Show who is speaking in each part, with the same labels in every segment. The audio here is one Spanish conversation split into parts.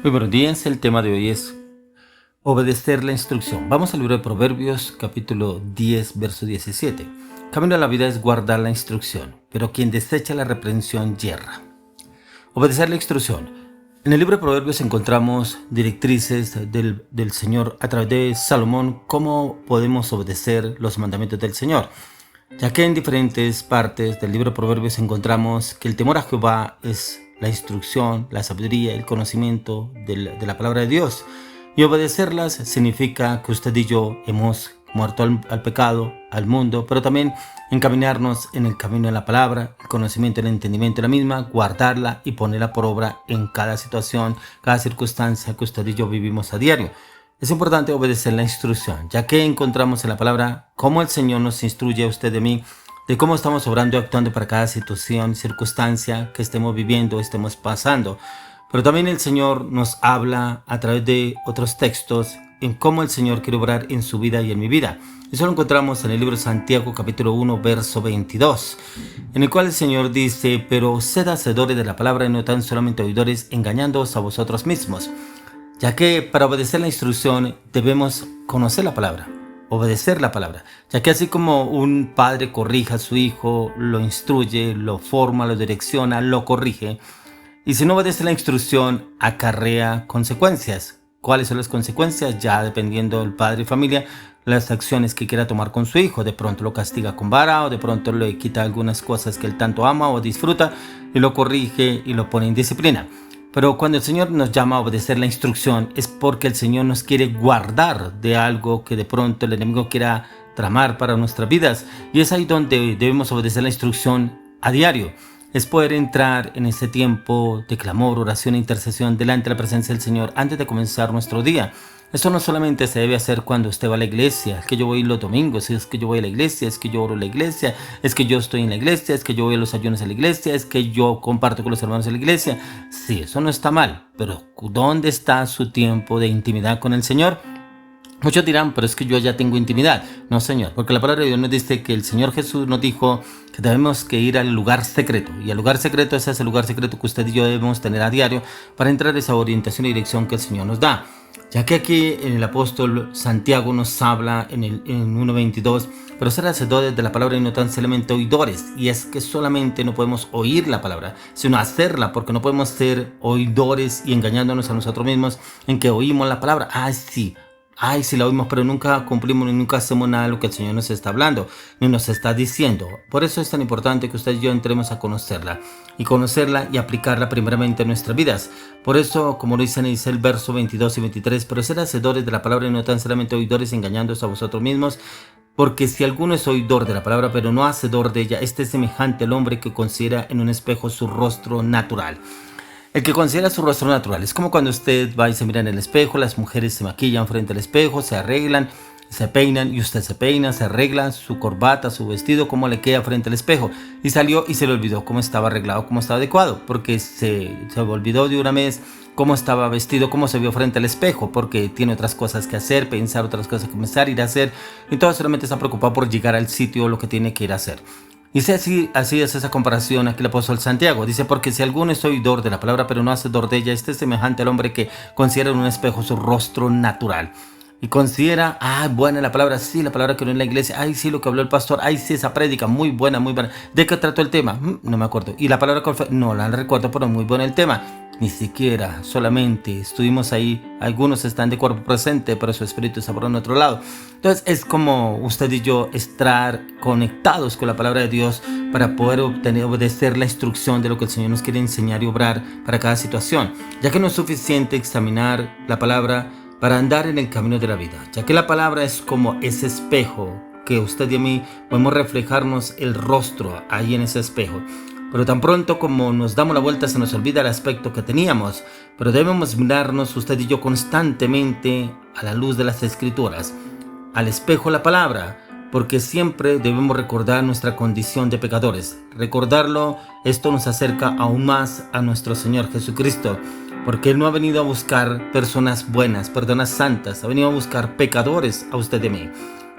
Speaker 1: Muy buenos días, el tema de hoy es obedecer la instrucción. Vamos al libro de Proverbios, capítulo 10, verso 17. Camino a la vida es guardar la instrucción, pero quien desecha la reprensión yerra. Obedecer la instrucción. En el libro de Proverbios encontramos directrices del Señor a través de Salomón, cómo podemos obedecer los mandamientos del Señor. Ya que en diferentes partes del libro de Proverbios encontramos que el temor a Jehová es la instrucción, la sabiduría, el conocimiento de la palabra de Dios. Y obedecerlas significa que usted y yo hemos muerto al pecado, al mundo, pero también encaminarnos en el camino de la palabra, el conocimiento, el entendimiento de la misma, guardarla y ponerla por obra en cada situación, cada circunstancia que usted y yo vivimos a diario. Es importante obedecer la instrucción, ya que encontramos en la palabra cómo el Señor nos instruye a usted y a mí de cómo estamos obrando y actuando para cada situación, circunstancia que estemos viviendo, estemos pasando. Pero también el Señor nos habla a través de otros textos en cómo el Señor quiere obrar en su vida y en mi vida. Eso lo encontramos en el libro de Santiago, capítulo 1, verso 22, en el cual el Señor dice: pero sed hacedores de la palabra y no tan solamente oidores, engañándoos a vosotros mismos. Ya que para obedecer la instrucción debemos conocer la palabra, obedecer la palabra, ya que así como un padre corrige a su hijo, lo instruye, lo forma, lo direcciona, lo corrige, y si no obedece la instrucción acarrea consecuencias. ¿Cuáles son las consecuencias? Ya dependiendo del padre y familia, las acciones que quiera tomar con su hijo. De pronto lo castiga con vara, o de pronto le quita algunas cosas que él tanto ama o disfruta y lo corrige y lo pone en disciplina. Pero cuando el Señor nos llama a obedecer la instrucción es porque el Señor nos quiere guardar de algo que de pronto el enemigo quiera tramar para nuestras vidas. Y es ahí donde debemos obedecer la instrucción a diario. Es poder entrar en ese tiempo de clamor, oración e intercesión delante de la presencia del Señor antes de comenzar nuestro día. Eso no solamente se debe hacer cuando usted va a la iglesia, es que yo voy los domingos, es que yo voy a la iglesia, es que yo oro en la iglesia, es que yo estoy en la iglesia, es que yo voy a los ayunos a la iglesia, es que yo comparto con los hermanos en la iglesia. Sí, eso no está mal, pero ¿dónde está su tiempo de intimidad con el Señor? Muchos dirán, pero es que yo ya tengo intimidad. No, Señor, porque la palabra de Dios nos dice que el Señor Jesús nos dijo que debemos que ir al lugar secreto. Y el lugar secreto es ese lugar secreto que usted y yo debemos tener a diario para entrar a esa orientación y dirección que el Señor nos da. Ya que aquí el apóstol Santiago nos habla en 1.22, pero ser hacedores de la palabra y no tan solamente oidores. Y es que solamente no podemos oír la palabra, sino hacerla, porque no podemos ser oidores y engañándonos a nosotros mismos en que oímos la palabra. Sí la oímos, pero nunca cumplimos ni nunca hacemos nada de lo que el Señor nos está hablando, ni nos está diciendo. Por eso es tan importante que usted y yo entremos a conocerla y aplicarla primeramente en nuestras vidas. Por eso, como dice el verso 22 y 23, pero ser hacedores de la palabra y no tan solamente oidores, engañándose a vosotros mismos. Porque si alguno es oidor de la palabra, pero no hacedor de ella, este es semejante al hombre que considera en un espejo su rostro natural. El que considera su rostro natural es como cuando usted va y se mira en el espejo. Las mujeres se maquillan frente al espejo, se arreglan, se peinan, y usted se peina, se arregla su corbata, su vestido, cómo le queda frente al espejo. Y salió y se le olvidó cómo estaba arreglado, cómo estaba adecuado, porque se olvidó de una vez cómo estaba vestido, cómo se vio frente al espejo, porque tiene otras cosas que hacer, pensar otras cosas que comenzar, ir a hacer, y todo solamente está preocupado por llegar al sitio o lo que tiene que ir a hacer. Y así es esa comparación aquí el apóstol Santiago. Dice, porque si alguno es oidor de la palabra, pero no hacedor de ella, este es semejante al hombre que considera en un espejo su rostro natural. Y considera, buena la palabra, sí, la palabra que no en la iglesia, sí, lo que habló el pastor, sí, esa prédica, muy buena, muy buena. ¿De qué trató el tema? No me acuerdo. ¿Y la palabra cuál fue? No la recuerdo, pero muy buena el tema. Ni siquiera, solamente estuvimos ahí, algunos están de cuerpo presente, pero su espíritu está por otro lado. Entonces es como usted y yo estar conectados con la palabra de Dios para poder obedecer la instrucción de lo que el Señor nos quiere enseñar y obrar para cada situación, ya que no es suficiente examinar la palabra para andar en el camino de la vida, ya que la palabra es como ese espejo que usted y a mí podemos reflejarnos el rostro ahí en ese espejo. Pero tan pronto como nos damos la vuelta se nos olvida el aspecto que teníamos, pero debemos mirarnos usted y yo constantemente a la luz de las Escrituras, al espejo la palabra, porque siempre debemos recordar nuestra condición de pecadores. Recordarlo, esto nos acerca aún más a nuestro Señor Jesucristo, porque Él no ha venido a buscar personas buenas, personas santas, ha venido a buscar pecadores a usted y a mí.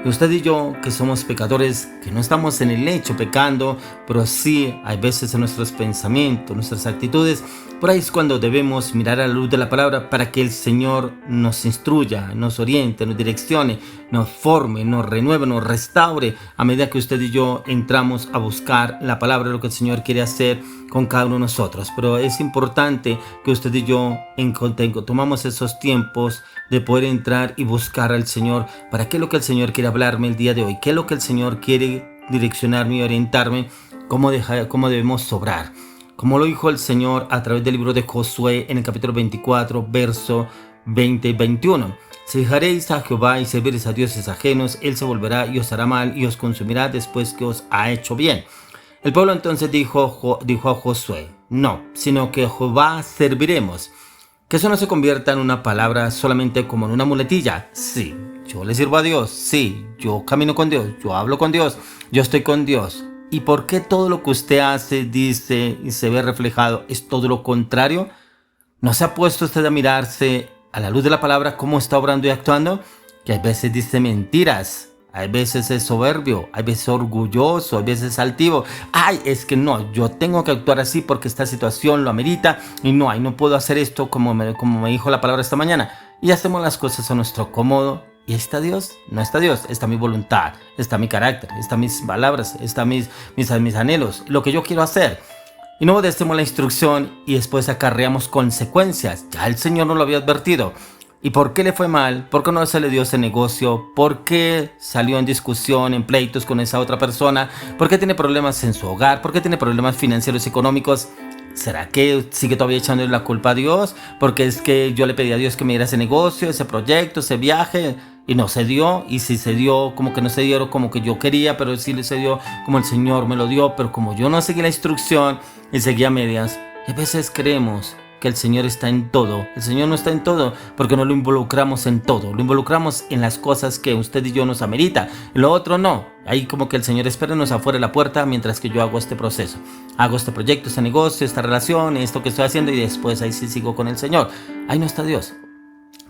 Speaker 1: Usted y yo, que somos pecadores, que no estamos en el hecho pecando, pero sí hay veces en nuestros pensamientos, nuestras actitudes, por ahí es cuando debemos mirar a la luz de la palabra para que el Señor nos instruya, nos oriente, nos direccione, nos forme, nos renueve, nos restaure a medida que usted y yo entramos a buscar la palabra, lo que el Señor quiere hacer con cada uno de nosotros. Pero es importante que usted y yo tomamos esos tiempos de poder entrar y buscar al Señor para qué es lo que el Señor quiere hablarme el día de hoy, qué es lo que el Señor quiere direccionarme y orientarme, cómo debemos obrar. Como lo dijo el Señor a través del libro de Josué en el capítulo 24, verso 20 y 21. Si dejaréis a Jehová y serviréis a dioses ajenos, Él se volverá y os hará mal y os consumirá después que os ha hecho bien. El pueblo entonces dijo a Josué, no, sino que Jehová serviremos. Que eso no se convierta en una palabra solamente como en una muletilla. Sí, yo le sirvo a Dios. Sí, yo camino con Dios. Yo hablo con Dios. Yo estoy con Dios. ¿Y por qué todo lo que usted hace, dice y se ve reflejado es todo lo contrario? ¿No se ha puesto usted a mirarse a la luz de la palabra cómo está obrando y actuando? Que a veces dice mentiras. Hay veces es soberbio, hay veces orgulloso, hay veces altivo. Ay, es que no, yo tengo que actuar así porque esta situación lo amerita y no puedo hacer esto como me dijo la palabra esta mañana. Y hacemos las cosas a nuestro cómodo. ¿Y está Dios? No está Dios, está mi voluntad, está mi carácter, están mis palabras, están mis anhelos, lo que yo quiero hacer. Y no obedecemos la instrucción y después acarreamos consecuencias. Ya el Señor nos lo había advertido. ¿Y por qué le fue mal? ¿Por qué no se le dio ese negocio? ¿Por qué salió en discusión, en pleitos con esa otra persona? ¿Por qué tiene problemas en su hogar? ¿Por qué tiene problemas financieros y económicos? ¿Será que sigue todavía echándole la culpa a Dios? Porque es que yo le pedí a Dios que me diera ese negocio, ese proyecto, ese viaje, y no se dio. Y si se dio, como que no se dio como que yo quería, pero sí se dio como el Señor me lo dio. Pero como yo no seguí la instrucción y seguía a medias, a veces creemos que el Señor está en todo. El Señor no está en todo porque no lo involucramos en todo. Lo involucramos en las cosas que usted y yo nos amerita. Lo otro no. Ahí como que el Señor espérenos afuera de la puerta mientras que yo hago este proceso. Hago este proyecto, este negocio, esta relación, esto que estoy haciendo y después ahí sí sigo con el Señor. Ahí no está Dios.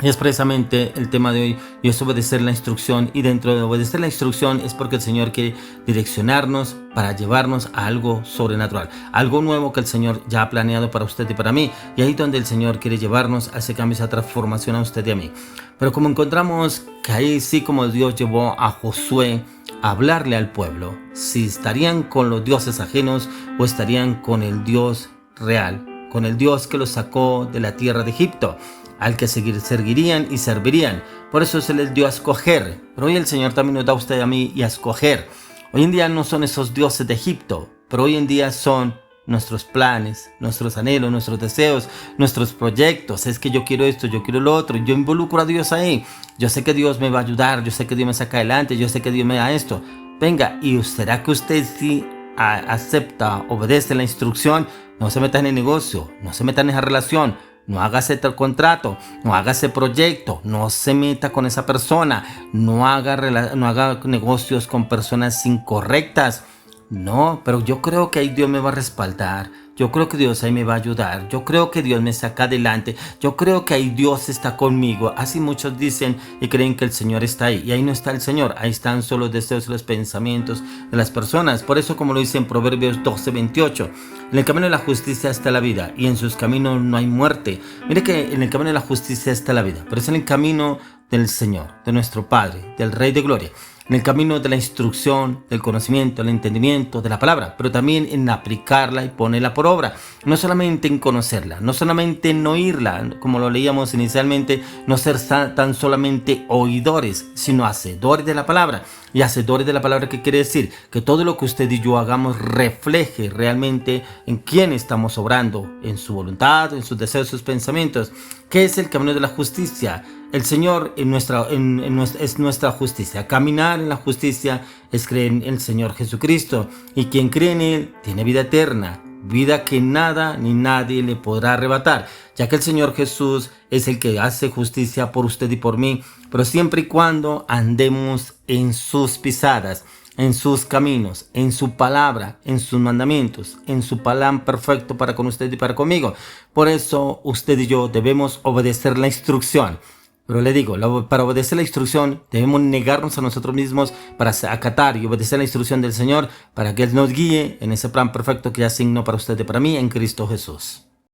Speaker 1: Y es precisamente el tema de hoy, y es obedecer la instrucción. Y dentro de obedecer la instrucción es porque el Señor quiere direccionarnos para llevarnos a algo sobrenatural, algo nuevo que el Señor ya ha planeado para usted y para mí. Y ahí donde el Señor quiere llevarnos a ese cambio, esa transformación a usted y a mí. Pero como encontramos que ahí sí, como Dios llevó a Josué a hablarle al pueblo, si estarían con los dioses ajenos o estarían con el Dios real, con el Dios que los sacó de la tierra de Egipto, al que seguirían y servirían. Por eso se les dio a escoger. Pero hoy el Señor también nos da a usted y a mí y a escoger. Hoy en día no son esos dioses de Egipto, pero hoy en día son nuestros planes, nuestros anhelos, nuestros deseos, nuestros proyectos. Es que yo quiero esto, yo quiero lo otro. Yo involucro a Dios ahí. Yo sé que Dios me va a ayudar, yo sé que Dios me saca adelante, yo sé que Dios me da esto. Venga, ¿y será que usted sí acepta, obedece la instrucción? No se meta en el negocio, no se meta en esa relación. No haga ese contrato, no haga ese proyecto, no se meta con esa persona, no haga negocios con personas incorrectas. No, pero yo creo que ahí Dios me va a respaldar. Yo creo que Dios ahí me va a ayudar. Yo creo que Dios me saca adelante. Yo creo que ahí Dios está conmigo. Así muchos dicen y creen que el Señor está ahí. Y ahí no está el Señor. Ahí están solo los deseos y los pensamientos de las personas. Por eso, como lo dice en Proverbios 12:28, en el camino de la justicia está la vida y en sus caminos no hay muerte. Mire que en el camino de la justicia está la vida, pero es en el camino del Señor, de nuestro Padre, del Rey de Gloria. En el camino de la instrucción, del conocimiento, del entendimiento, de la palabra, pero también en aplicarla y ponerla por obra. No solamente en conocerla, no solamente en oírla, como lo leíamos inicialmente, no ser tan solamente oidores, sino hacedores de la palabra. Y hacedores de la palabra, ¿qué quiere decir? Que todo lo que usted y yo hagamos refleje realmente en quién estamos obrando, en su voluntad, en sus deseos, sus pensamientos. ¿Qué es el camino de la justicia? El Señor es nuestra justicia. Caminar en la justicia es creer en el Señor Jesucristo. Y quien cree en Él tiene vida eterna, vida que nada ni nadie le podrá arrebatar, ya que el Señor Jesús es el que hace justicia por usted y por mí, pero siempre y cuando andemos en sus pisadas, en sus caminos, en su palabra, en sus mandamientos, en su plan perfecto para con usted y para conmigo. Por eso usted y yo debemos obedecer la instrucción. Pero le digo, para obedecer la instrucción debemos negarnos a nosotros mismos para acatar y obedecer la instrucción del Señor para que Él nos guíe en ese plan perfecto que ya asignó para usted y para mí en Cristo Jesús.